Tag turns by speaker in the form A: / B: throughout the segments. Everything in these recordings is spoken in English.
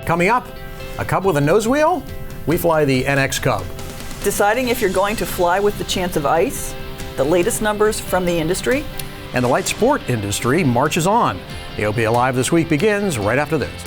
A: Coming up, a Cub with a nose wheel? We fly the NX Cub.
B: Deciding if you're going to fly with the chance of ice, the latest numbers from the industry.
A: And the light sport industry marches on. AOPA Live this week begins right after this.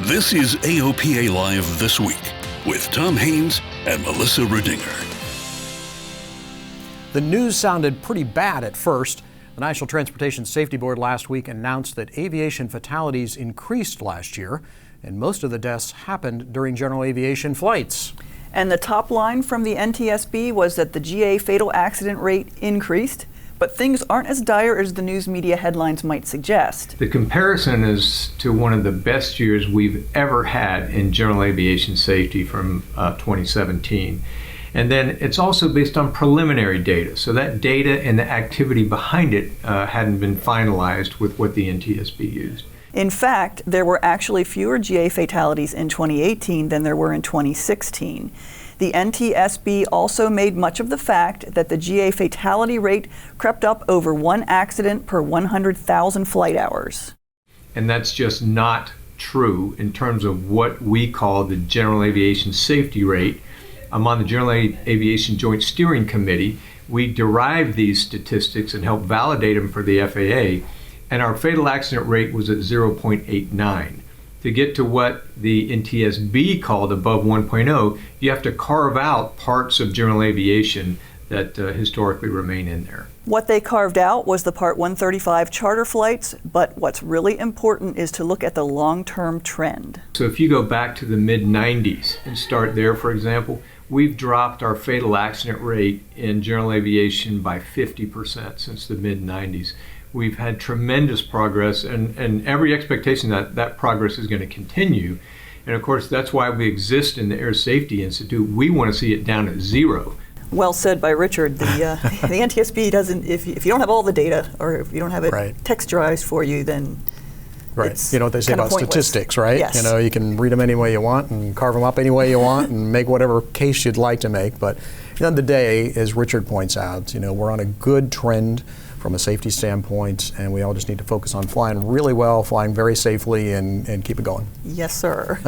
C: This is AOPA Live This Week with Tom Haynes and Melissa Rudinger.
A: The news sounded pretty bad at first. The National Transportation Safety Board last week announced that aviation fatalities increased last year, and most of the deaths happened during general aviation flights.
B: And the top line from the NTSB was that the GA fatal accident rate increased, but things aren't as dire as the news media headlines might suggest.
D: The comparison is to one of the best years we've ever had in general aviation safety from 2017. And then it's also based on preliminary data. So that data and the activity behind it hadn't been finalized with what the NTSB used.
B: In fact, there were actually fewer GA fatalities in 2018 than there were in 2016. The NTSB also made much of the fact that the GA fatality rate crept up over one accident per 100,000 flight hours.
D: And that's just not true in terms of what we call the general aviation safety rate. I'm on the General Aviation Joint Steering Committee. We derive these statistics and help validate them for the FAA, and our fatal accident rate was at 0.89. To get to what the NTSB called above 1.0, you have to carve out parts of general aviation that historically remain in there.
B: What they carved out was the Part 135 charter flights, but what's really important is to look at the long-term trend.
D: So if you go back to the mid-90s and start there, for example, we've dropped our fatal accident rate in general aviation by 50% since the mid-90s. We've had tremendous progress and every expectation that that progress is going to continue. And of course, that's why we exist in the Air Safety Institute. We want to see it down at zero.
B: Well said by Richard. The NTSB doesn't, if you don't have all the data or if you don't have it texturized for you, then it's
A: you know what they say about
B: pointless.
A: Statistics, right?
B: Yes.
A: You know, you can read them any way you want and carve them up any way you want and make whatever case you'd like to make. But at the end of the day, as Richard points out, you know, we're on a good trend from a safety standpoint, and we all just need to focus on flying really well, flying very safely, and keep it going.
B: Yes, sir.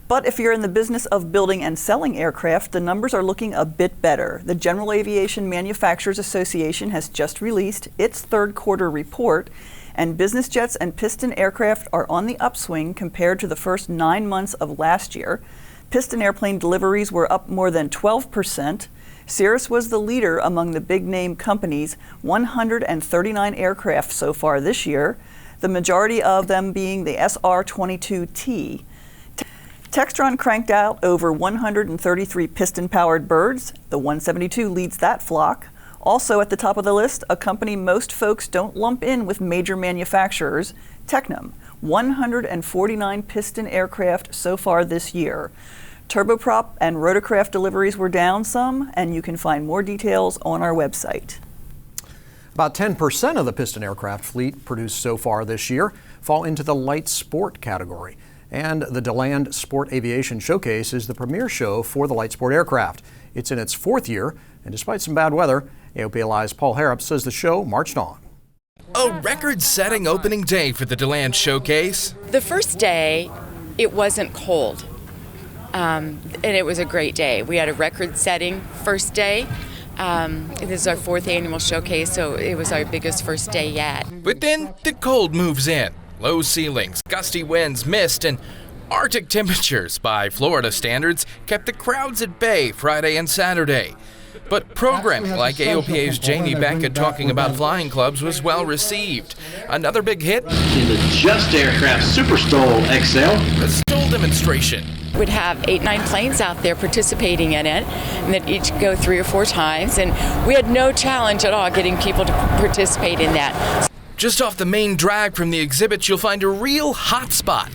B: But if you're in the business of building and selling aircraft, the numbers are looking a bit better. The General Aviation Manufacturers Association has just released its third quarter report, and business jets and piston aircraft are on the upswing compared to the first 9 months of last year. Piston airplane deliveries were up more than 12%. Cirrus was the leader among the big-name companies, 139 aircraft so far this year, the majority of them being the SR-22T. Textron cranked out over 133 piston-powered birds. The 172 leads that flock. Also at the top of the list, a company most folks don't lump in with major manufacturers, Tecnam, 149 piston aircraft so far this year. Turboprop and rotorcraft deliveries were down some, and you can find more details on our website.
A: About 10% of the piston aircraft fleet produced so far this year fall into the light sport category. And the DeLand Sport Aviation Showcase is the premier show for the light sport aircraft. It's in its fourth year, and despite some bad weather, AOPA Live's Paul Harrop says the show marched on.
E: A record-setting opening day for the DeLand Showcase.
F: The first day, it wasn't cold. And it was a great day. We had a record-setting first day. This is our fourth annual showcase, so it was our biggest first day yet.
E: But then the cold moves in. Low ceilings, gusty winds, mist, and Arctic temperatures by Florida standards kept the crowds at bay Friday and Saturday. But programming like AOPA's Jamie Beckett talking about flying clubs was well received. Another big hit
G: in the Just Aircraft Super Stol XL.
E: The Stol demonstration.
F: We'd have 8-9 planes out there participating in it, and they'd each go 3 or 4 times, and we had no challenge at all getting people to participate in that.
E: Just off the main drag from the exhibit, you'll find a real hot spot.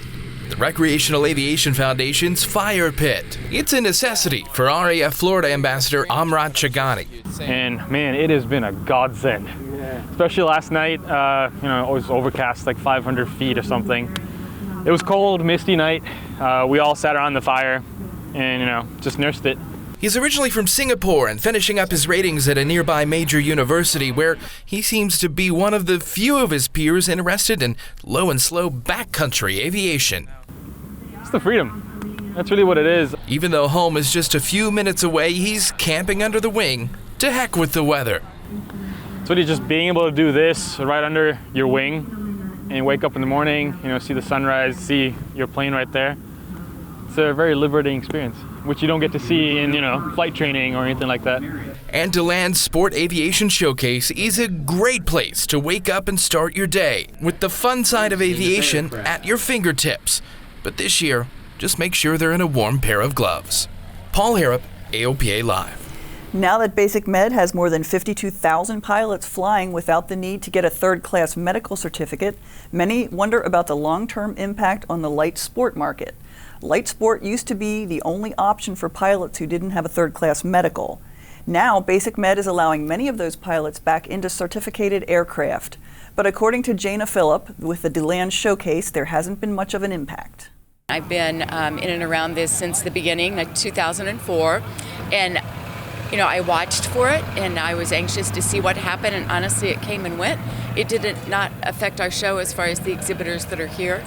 E: the Recreational Aviation Foundation's Fire Pit. It's a necessity for RAF Florida Ambassador Amrat Chagani.
H: And man, it has been a godsend. Especially last night, it was overcast, like 500 feet or something. It was cold, misty night. We all sat around the fire and, just nursed it.
E: He's originally from Singapore and finishing up his ratings at a nearby major university where he seems to be one of the few of his peers interested in low and slow backcountry aviation.
H: It's the freedom. That's really what it is.
E: Even though home is just a few minutes away, he's camping under the wing. To heck with the weather.
H: So just being able to do this right under your wing and wake up in the morning, see the sunrise, see your plane right there. It's a very liberating experience, which you don't get to see in, flight training or anything like that.
E: And DeLand Sport Aviation Showcase is a great place to wake up and start your day with the fun side of aviation at your fingertips. But this year, just make sure they're in a warm pair of gloves. Paul Harrop, AOPA Live.
B: Now that Basic Med has more than 52,000 pilots flying without the need to get a third-class medical certificate, many wonder about the long-term impact on the light sport market. Light sport used to be the only option for pilots who didn't have a third-class medical. Now, Basic Med is allowing many of those pilots back into certificated aircraft. But according to Jana Phillip, with the DeLand Showcase, there hasn't been much of an impact.
F: I've been in and around this since the beginning, like 2004, and I watched for it, and I was anxious to see what happened, and honestly, it came and went. It did not affect our show as far as the exhibitors that are here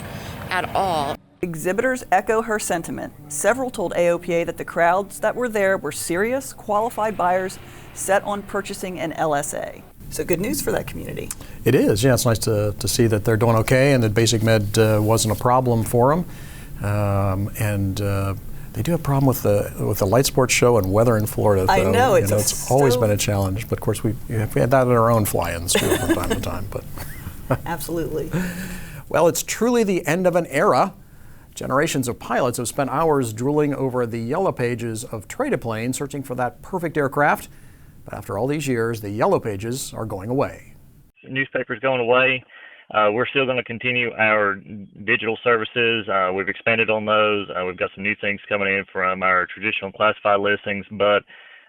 F: at all.
B: Exhibitors echo her sentiment. Several told AOPA that the crowds that were there were serious, qualified buyers set on purchasing an LSA. So good news for that community.
A: It is, yeah. It's nice to see that they're doing okay and that Basic Med wasn't a problem for them. They do have a problem with the light sports show and weather in Florida. Though.
B: I know
A: it's always been a challenge. But of course, we had that in our own fly-ins too from time to time. But
B: absolutely.
A: Well, it's truly the end of an era. Generations of pilots have spent hours drooling over the yellow pages of Trade Plane, searching for that perfect aircraft. But after all these years, the yellow pages are going away.
I: The newspaper's going away. We're still going to continue our digital services. We've expanded on those. We've got some new things coming in from our traditional classified listings, but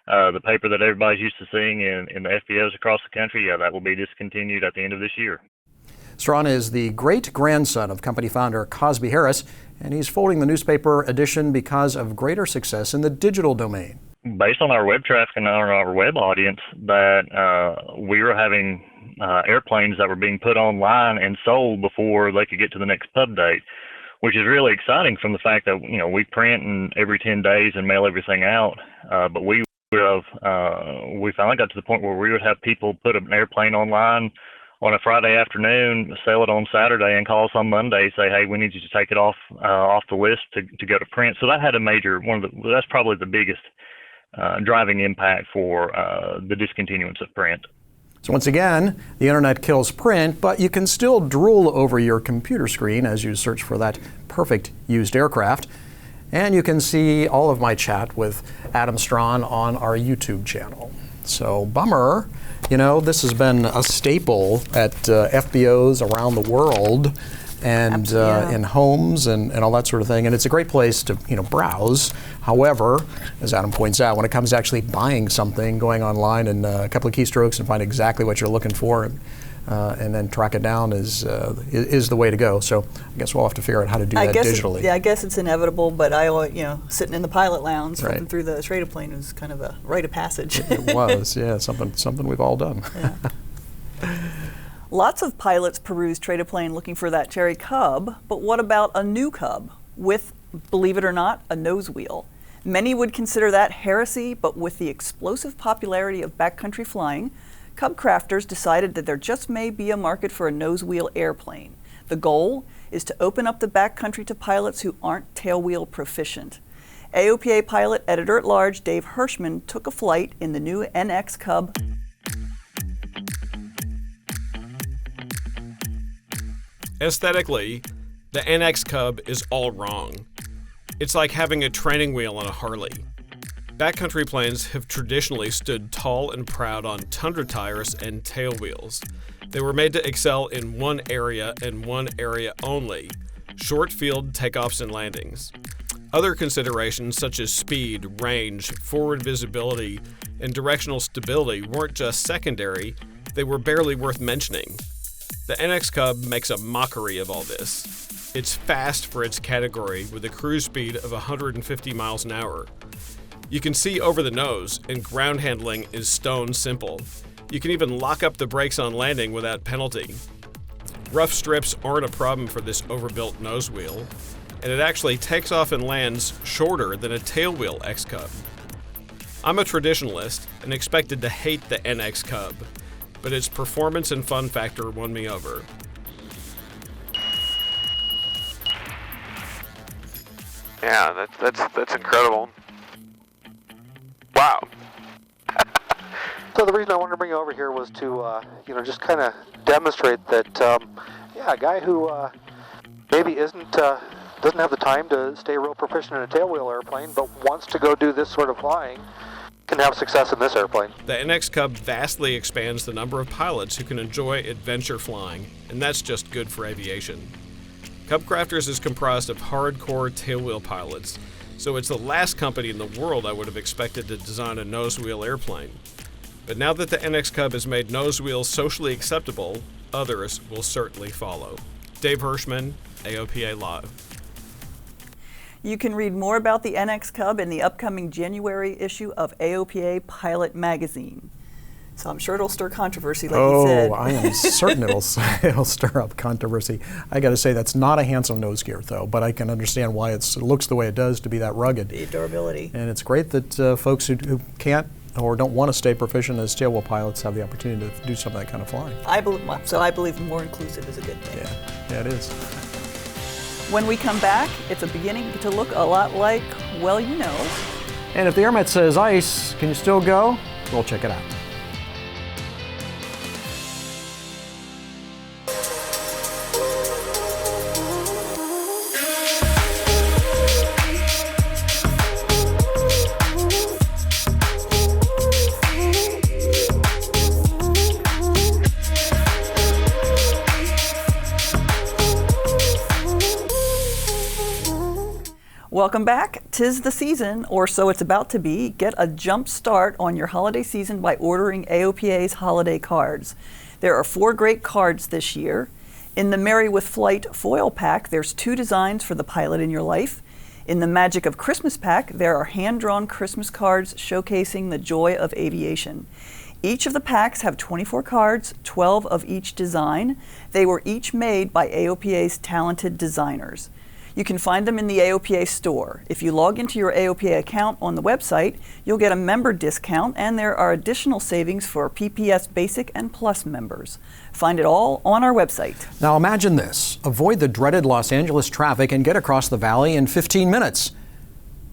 I: the paper that everybody's used to seeing in the FBOs across the country, that will be discontinued at the end of this year.
A: Strawn is the great-grandson of company founder Cosby Harris, and he's folding the newspaper edition because of greater success in the digital domain.
I: Based on our web traffic and on our web audience, that we were having airplanes that were being put online and sold before they could get to the next pub date, which is really exciting from the fact that, we print every 10 days and mail everything out. But we finally got to the point where we would have people put an airplane online on a Friday afternoon, sell it on Saturday, and call us on Monday, say, hey, we need you to take it off the list to go to print. So that had a major that's probably the biggest driving impact for the discontinuance of print.
A: So once again, the internet kills print, but you can still drool over your computer screen as you search for that perfect used aircraft. And you can see all of my chat with Adam Strawn on our YouTube channel. So bummer, this has been a staple at FBOs around the world and in homes and all that sort of thing. And it's a great place to browse. However, as Adam points out, when it comes to actually buying something, going online and a couple of keystrokes and find exactly what you're looking for and then track it down is the way to go. So I guess we'll have to figure out how to do that digitally.
B: I guess it's inevitable, but sitting in the pilot lounge, flipping through the Trade Plane was kind of a rite of passage.
A: It was, yeah, something we've all done.
B: Yeah. Lots of pilots peruse Trade Plane looking for that cherry Cub, but what about a new Cub with, believe it or not, a nose wheel? Many would consider that heresy, but with the explosive popularity of backcountry flying, Cub crafters decided that there just may be a market for a nose wheel airplane. The goal is to open up the backcountry to pilots who aren't tailwheel proficient. AOPA pilot editor-at-large Dave Hirschman took a flight in the new NX Cub.
J: Aesthetically, the NX Cub is all wrong. It's like having a training wheel on a Harley. Backcountry planes have traditionally stood tall and proud on tundra tires and tail wheels. They were made to excel in one area and one area only, short field takeoffs and landings. Other considerations such as speed, range, forward visibility, and directional stability weren't just secondary, they were barely worth mentioning. The NX Cub makes a mockery of all this. It's fast for its category with a cruise speed of 150 miles an hour. You can see over the nose, and ground handling is stone simple. You can even lock up the brakes on landing without penalty. Rough strips aren't a problem for this overbuilt nose wheel, and it actually takes off and lands shorter than a tailwheel X Cub. I'm a traditionalist and expected to hate the NX Cub, but its performance and fun factor won me over.
K: Yeah, that's incredible. Wow. So the reason I wanted to bring you over here was to, just kind of demonstrate that, a guy who maybe doesn't have the time to stay real proficient in a tailwheel airplane, but wants to go do this sort of flying, can have success in this airplane.
J: The NX Cub vastly expands the number of pilots who can enjoy adventure flying, and that's just good for aviation. Cub Crafters is comprised of hardcore tailwheel pilots, so it's the last company in the world I would have expected to design a nose wheel airplane. But now that the NX Cub has made nose wheels socially acceptable, others will certainly follow. Dave Hirschman, AOPA Live.
B: You can read more about the NX Cub in the upcoming January issue of AOPA Pilot Magazine. So I'm sure it'll stir controversy, like you said.
A: Oh, I am certain it'll stir up controversy. I got to say, that's not a handsome nose gear, though, but I can understand why it looks the way it does to be that rugged.
B: The durability.
A: And it's great that folks who can't or don't want to stay proficient as tailwheel pilots have the opportunity to do some of that kind of flying.
B: I believe more inclusive is a good thing.
A: Yeah, it is.
B: When we come back, it's beginning to look a lot like, well, you know.
A: And if the airmet says ice, can you still go? We'll check it out.
B: Welcome back. 'Tis the season, or so it's about to be. Get a jump start on your holiday season by ordering AOPA's holiday cards. There are 4 great cards this year. In the Merry with Flight foil pack, there's 2 designs for the pilot in your life. In the Magic of Christmas pack, there are hand-drawn Christmas cards showcasing the joy of aviation. Each of the packs have 24 cards, 12 of each design. They were each made by AOPA's talented designers. You can find them in the AOPA store. If you log into your AOPA account on the website, you'll get a member discount, and there are additional savings for PPS Basic and Plus members. Find it all on our website.
A: Now imagine this. Avoid the dreaded Los Angeles traffic and get across the valley in 15 minutes.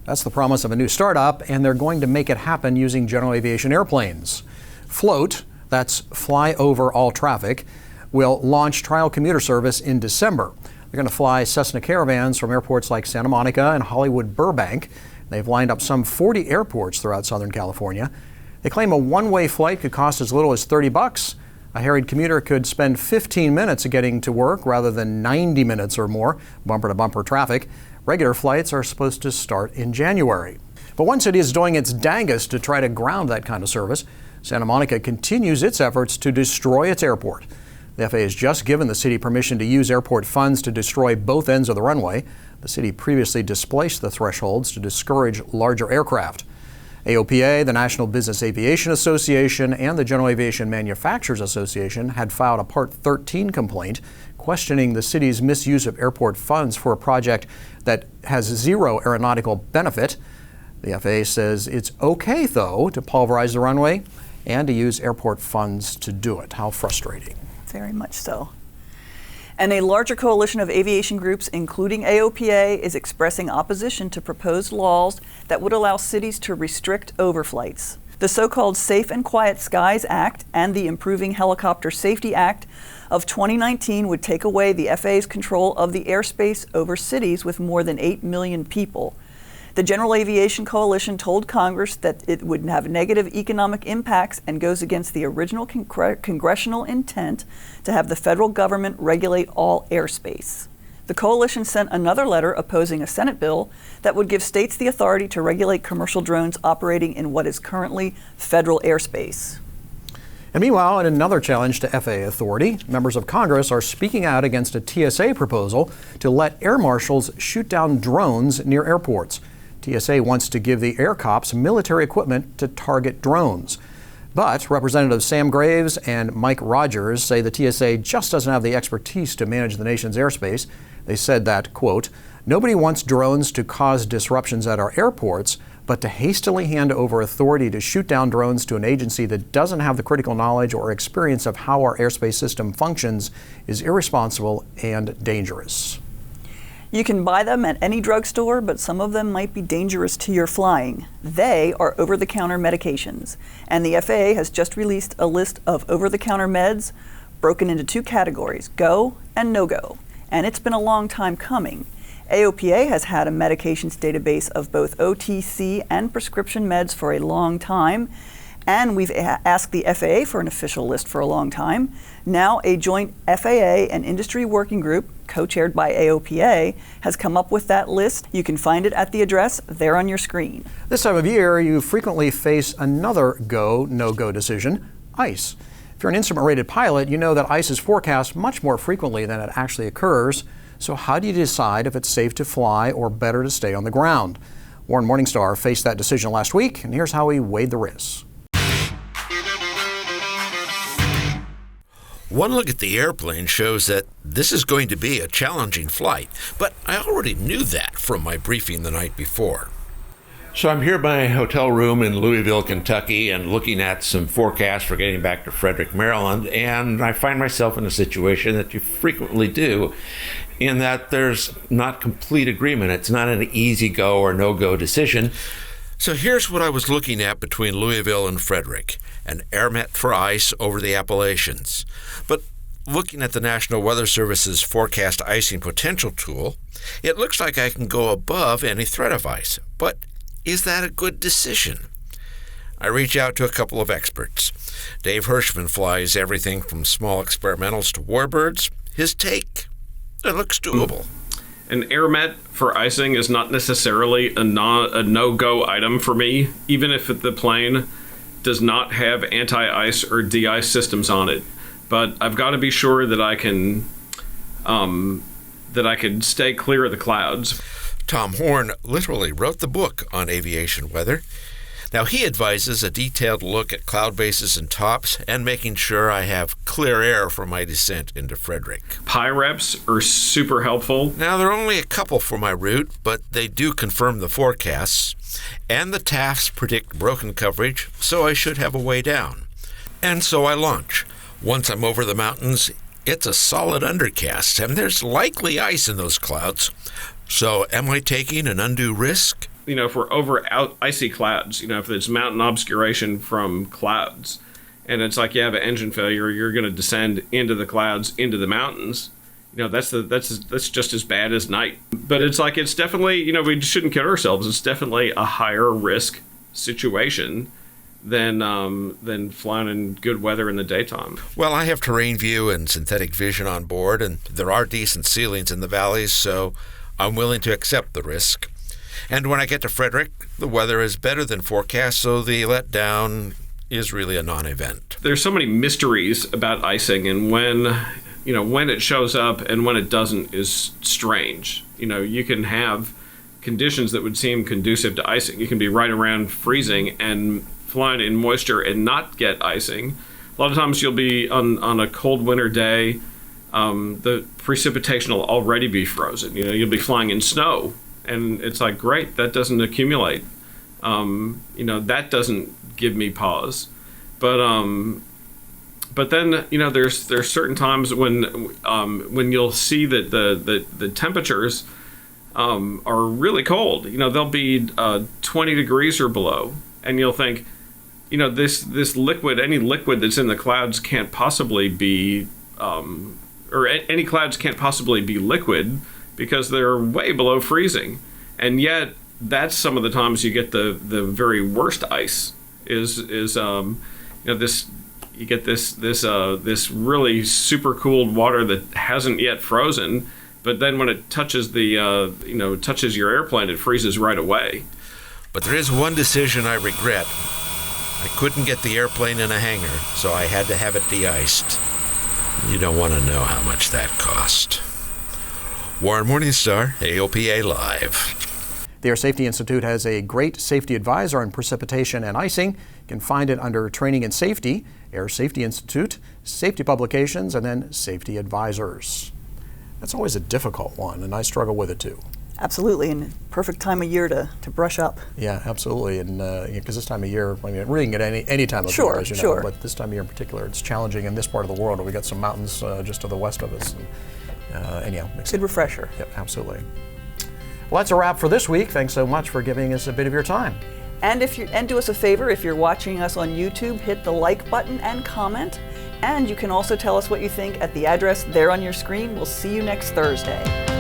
A: That's the promise of a new startup, and they're going to make it happen using general aviation airplanes. Float, that's fly over all traffic, will launch trial commuter service in December. They're going to fly Cessna Caravans from airports like Santa Monica and Hollywood Burbank. They've lined up some 40 airports throughout Southern California. They claim a one-way flight could cost as little as $30. A harried commuter could spend 15 minutes getting to work rather than 90 minutes or more, bumper-to-bumper traffic. Regular flights are supposed to start in January. But one city is doing its dangest to try to ground that kind of service. Santa Monica continues its efforts to destroy its airport. The FAA has just given the city permission to use airport funds to destroy both ends of the runway. The city previously displaced the thresholds to discourage larger aircraft. AOPA, the National Business Aviation Association, and the General Aviation Manufacturers Association had filed a Part 13 complaint questioning the city's misuse of airport funds for a project that has zero aeronautical benefit. The FAA says it's okay, though, to pulverize the runway and to use airport funds to do it. How frustrating.
B: Very much so. And a larger coalition of aviation groups, including AOPA, is expressing opposition to proposed laws that would allow cities to restrict overflights. The so-called Safe and Quiet Skies Act and the Improving Helicopter Safety Act of 2019 would take away the FAA's control of the airspace over cities with more than 8 million people. The General Aviation Coalition told Congress that it would have negative economic impacts and goes against the original congressional intent to have the federal government regulate all airspace. The coalition sent another letter opposing a Senate bill that would give states the authority to regulate commercial drones operating in what is currently federal airspace.
A: And meanwhile, in another challenge to FAA authority, members of Congress are speaking out against a TSA proposal to let air marshals shoot down drones near airports. TSA wants to give the air cops military equipment to target drones. But Representatives Sam Graves and Mike Rogers say the TSA just doesn't have the expertise to manage the nation's airspace. They said that, quote, "Nobody wants drones to cause disruptions at our airports, but to hastily hand over authority to shoot down drones to an agency that doesn't have the critical knowledge or experience of how our airspace system functions is irresponsible and dangerous."
B: You can buy them at any drugstore, but some of them might be dangerous to your flying. They are over-the-counter medications, and the FAA has just released a list of over-the-counter meds broken into two categories, go and no-go, and it's been a long time coming. AOPA has had a medications database of both OTC and prescription meds for a long time, and we've asked the FAA for an official list for a long time. Now a joint FAA and industry working group, co-chaired by AOPA, has come up with that list. You can find it at the address there on your screen.
A: This time of year, you frequently face another go, no-go decision, ice. If you're an instrument-rated pilot, you know that ice is forecast much more frequently than it actually occurs. So how do you decide if it's safe to fly or better to stay on the ground? Warren Morningstar faced that decision last week, and here's how he weighed the risks.
L: One look at the airplane shows that this is going to be a challenging flight, but I already knew that from my briefing the night before. So I'm here in my hotel room in Louisville, Kentucky, and looking at some forecasts for getting back to Frederick, Maryland, and I find myself in a situation that you frequently do, in that there's not complete agreement. It's not an easy go or no-go decision. So here's what I was looking at between Louisville and Frederick, an airmet for ice over the Appalachians. But looking at the National Weather Service's forecast icing potential tool, it looks like I can go above any threat of ice. But is that a good decision? I reach out to a couple of experts. Dave Hirschman flies everything from small experimentals to warbirds. His take, it looks doable.
J: An airmet for icing is not necessarily a no-go item for me, even if the plane does not have anti-ice or de-ice systems on it. But I've got to be sure that I can stay clear of the clouds.
L: Tom Horn literally wrote the book on aviation weather. Now, he advises a detailed look at cloud bases and tops and making sure I have clear air for my descent into Frederick.
J: PIREPs are super helpful.
L: Now, there are only a couple for my route, but they do confirm the forecasts, and the TAFs predict broken coverage, so I should have a way down. And so I launch. Once I'm over the mountains, it's a solid undercast, and there's likely ice in those clouds. So am I taking an undue risk?
J: You know, if we're over icy clouds, you know, if there's mountain obscuration from clouds, and it's like you have an engine failure, you're going to descend into the clouds, into the mountains. You know, that's just as bad as night. But it's definitely, you know, we shouldn't kid ourselves. It's definitely a higher risk situation than flying in good weather in the daytime.
L: Well, I have terrain view and synthetic vision on board, and there are decent ceilings in the valleys, so I'm willing to accept the risk. And when I get to Frederick, the weather is better than forecast, so the letdown is really a non-event.
J: There's so many mysteries about icing, and when it shows up and when it doesn't is strange. You know, you can have conditions that would seem conducive to icing. You can be right around freezing and flying in moisture and not get icing. A lot of times you'll be on a cold winter day, the precipitation will already be frozen. You know, you'll be flying in snow. And it's like, great, that doesn't accumulate. You know, that doesn't give me pause. But then, you know, there's certain times when you'll see that the temperatures are really cold. You know, they'll be 20 degrees or below, and you'll think, you know, this liquid, any liquid that's in the clouds can't possibly be, or any clouds can't possibly be liquid, because they're way below freezing. And yet that's some of the times you get the very worst ice is you know, this really super cooled water that hasn't yet frozen but then when it touches touches your airplane, it freezes right away.
L: But there is one decision I regret. I couldn't get the airplane in a hangar, so I had to have it de-iced. You don't want to know how much that cost. Warren Morningstar, AOPA Live.
A: The Air Safety Institute has a great safety advisor on precipitation and icing. You can find it under Training and Safety, Air Safety Institute, Safety Publications, and then Safety Advisors. That's always a difficult one, and I struggle with it too.
B: Absolutely, and perfect time of year to brush up.
A: Yeah, absolutely, and because this time of year, I mean, reading it any time of year, as you know, but this time of year in particular, it's challenging in this part of the world. We got some mountains just to the west of us. And, anyhow,
B: good refresher.
A: Yep, absolutely. Well, that's a wrap for this week. Thanks so much for giving us a bit of your time.
B: And do us a favor, if you're watching us on YouTube, hit the like button and comment. And you can also tell us what you think at the address there on your screen. We'll see you next Thursday.